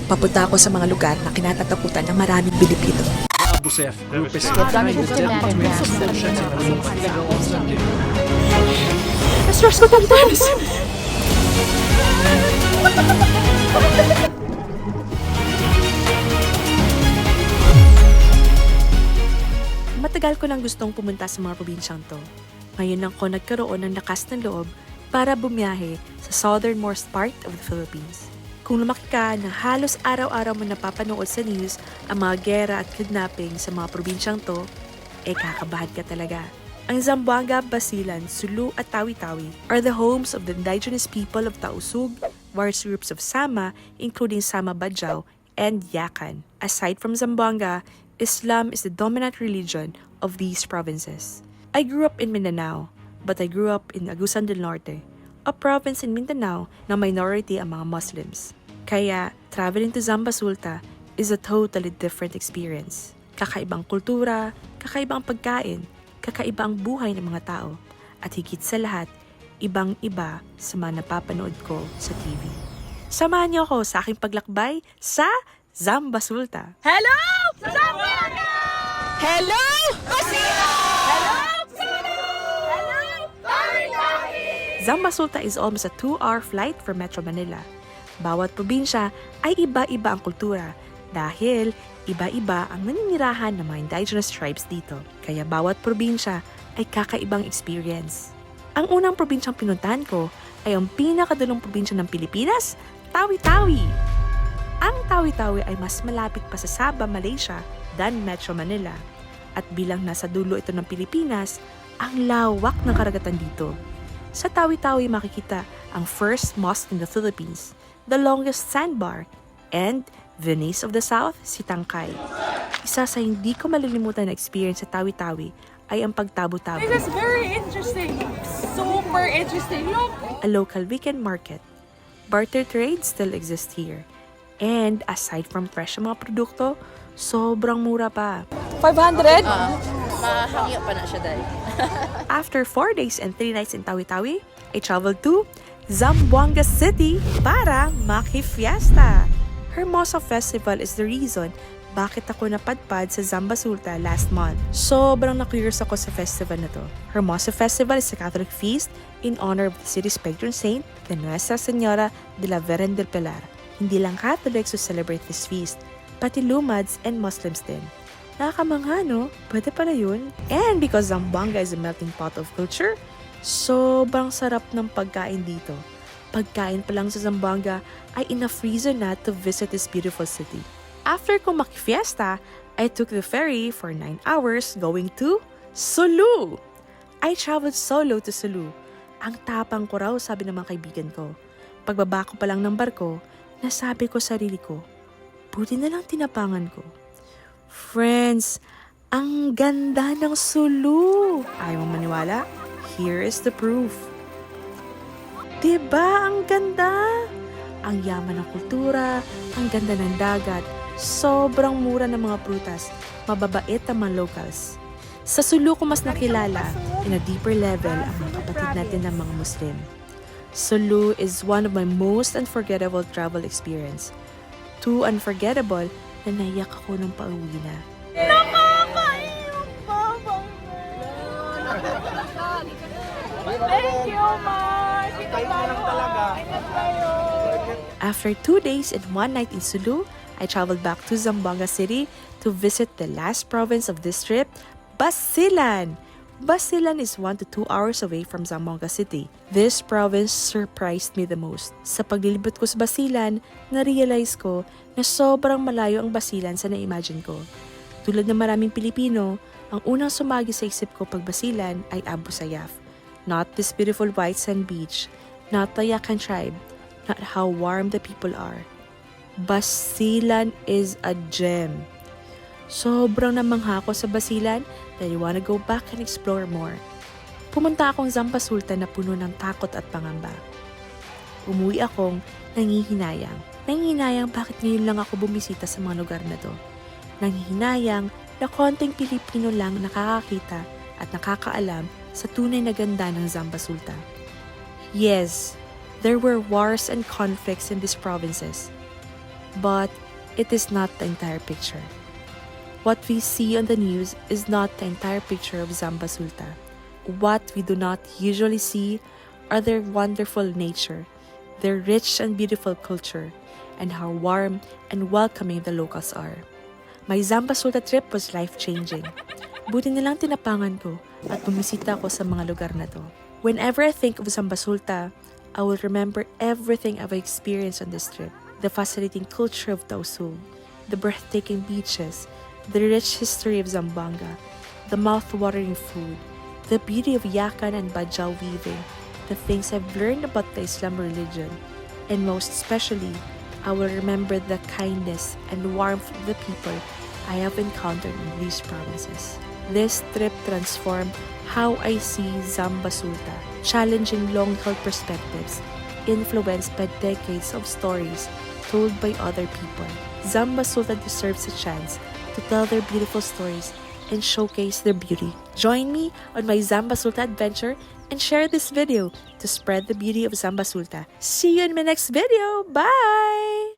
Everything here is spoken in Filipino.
Papunta ako sa mga lugar na kinatatakutan ng maraming Pilipino. Abu Sayyaf Group is trying to develop solutions in the Stress ko talaga! Matagal ko nang gustong pumunta sa mga probinsyang to. Ngayon lang ko nagkaroon ng lakas ng loob para bumiyahe sa southernmost part of the Philippines. Kung lumaki ka na halos araw-araw mo napapanood sa news ang mga gera at kidnapping sa mga probinsyang to, kakabahan ka talaga. Ang Zamboanga, Basilan, Sulu at Tawi-Tawi are the homes of the indigenous people of Tausug, various groups of Sama, including Sama Bajau and Yakan. Aside from Zamboanga, Islam is the dominant religion of these provinces. I grew up in Mindanao, but I grew up in Agusan del Norte, a province in Mindanao na minority ang mga Muslims. Kaya, traveling to Zamba Sulta is a totally different experience. Kakaibang kultura, kakaibang pagkain, kakaiba ang buhay ng mga tao, at higit sa lahat, ibang-iba sa mga napapanood ko sa TV. Samahan niyo ako sa aking paglakbay sa Zamba Sulta. Hello! Zamboanga! Hello! Basilan! Hello! Sulu! Hello! Tawi-Tawi! Zamba Sulta is almost a 2-hour flight from Metro Manila. Bawat probinsya ay iba-iba ang kultura dahil iba-iba ang naninirahan ng mga indigenous tribes dito. Kaya bawat probinsya ay kakaibang experience. Ang unang probinsyang pinuntahan ko ay ang pinakadulong probinsya ng Pilipinas, Tawi-Tawi. Ang Tawi-Tawi ay mas malapit pa sa Sabah, Malaysia than Metro Manila. At bilang nasa dulo ito ng Pilipinas, ang lawak ng karagatan dito. Sa Tawi-Tawi makikita ang first mosque in the Philippines, the longest sandbar, and Venice of the South, si Tangkay. Isa sa hindi ko malilimutan na experience sa Tawi-Tawi ay ang pagtabo-tabo. This is very interesting. Super interesting. Look! A local weekend market. Barter trade still exists here. And aside from fresh mga produkto, sobrang mura pa. 500? Mahangyo pa na siya dahil. After 4 days and 3 nights in Tawi-Tawi, I traveled to Zamboanga City para maki-fiesta. Hermosa Festival is the reason bakit ako napadpad sa Zamba Sulta last month. Sobrang na-curious ako sa festival na to. Hermosa Festival is a Catholic feast in honor of the city's patron saint, the Nuestra Señora de la Virgen del Pilar. Hindi lang Catholics who celebrate this feast, pati Lumads and Muslims din. Nakakamangha, no? Pwede pala yun. And because Zamboanga is a melting pot of culture, sobrang sarap ng pagkain dito. Pagkain pa lang sa Zamboanga ay enough reason na to visit this beautiful city. After kong makifiesta, I took the ferry for 9 hours going to Sulu. I traveled solo to Sulu. Ang tapang ko raw, sabi ng mga kaibigan ko. Pagbaba ko pa lang ng barko, nasabi ko sarili ko, buti na lang tinapangan ko. Friends, ang ganda ng Sulu. Ayaw mong maniwala? Here is the proof. Diba ang ganda? Ang yaman ng kultura, ang ganda ng dagat, sobrang mura ng mga prutas, mababait ang mga locals. Sa Sulu ko mas nakilala, in a deeper level, ang mga kapatid natin ng mga Muslim. Sulu is one of my most unforgettable travel experience. Too unforgettable na naiyak ako nung pauwi na. Nakakaiyong babang Thank you, Mark! After 2 days and 1 night in Sulu, I traveled back to Zamboanga City to visit the last province of this trip, Basilan. Basilan is 1 to 2 hours away from Zamboanga City. This province surprised me the most. Sa paglilibot ko sa Basilan, na-realize ko na sobrang malayo ang Basilan sa na-imagine ko. Tulad ng maraming Pilipino, ang unang sumagi sa isip ko pag Basilan ay Abu Sayyaf. Not this beautiful white sand beach, not the Yakan tribe, not how warm the people are. Basilan is a gem. Sobrang namangha ako sa Basilan that I wanna go back and explore more. Pumunta akong Zamba Sulta na puno ng takot at pangamba. Umuwi akong nangihinayang. Nangihinayang bakit ngayon lang ako bumisita sa mga lugar na to. Nangihinayang na konting Pilipino lang nakakakita at nakakaalam sa tunay na ganda ng Zamba Sulta. Yes, there were wars and conflicts in these provinces. But it is not the entire picture. What we see on the news is not the entire picture of Zamba Sulta. What we do not usually see are their wonderful nature, their rich and beautiful culture, and how warm and welcoming the locals are. My Zamba Sulta trip was life-changing. Buti nilang tinapangan ko at bumisita ko sa mga lugar na to. Whenever I think of Zamba Sulta, I will remember everything I've experienced on this trip. The fascinating culture of Tausug, the breathtaking beaches, the rich history of Zamboanga, the mouth-watering food, the beauty of Yakan and Bajau weaving, the things I've learned about the Islam religion, and most especially, I will remember the kindness and warmth of the people I have encountered in these provinces. This trip transformed how I see Zamba Sulta, challenging long-held perspectives, influenced by decades of stories told by other people. Zamba Sulta deserves a chance to tell their beautiful stories and showcase their beauty. Join me on my Zamba Sulta adventure and share this video to spread the beauty of Zamba Sulta. See you in my next video. Bye!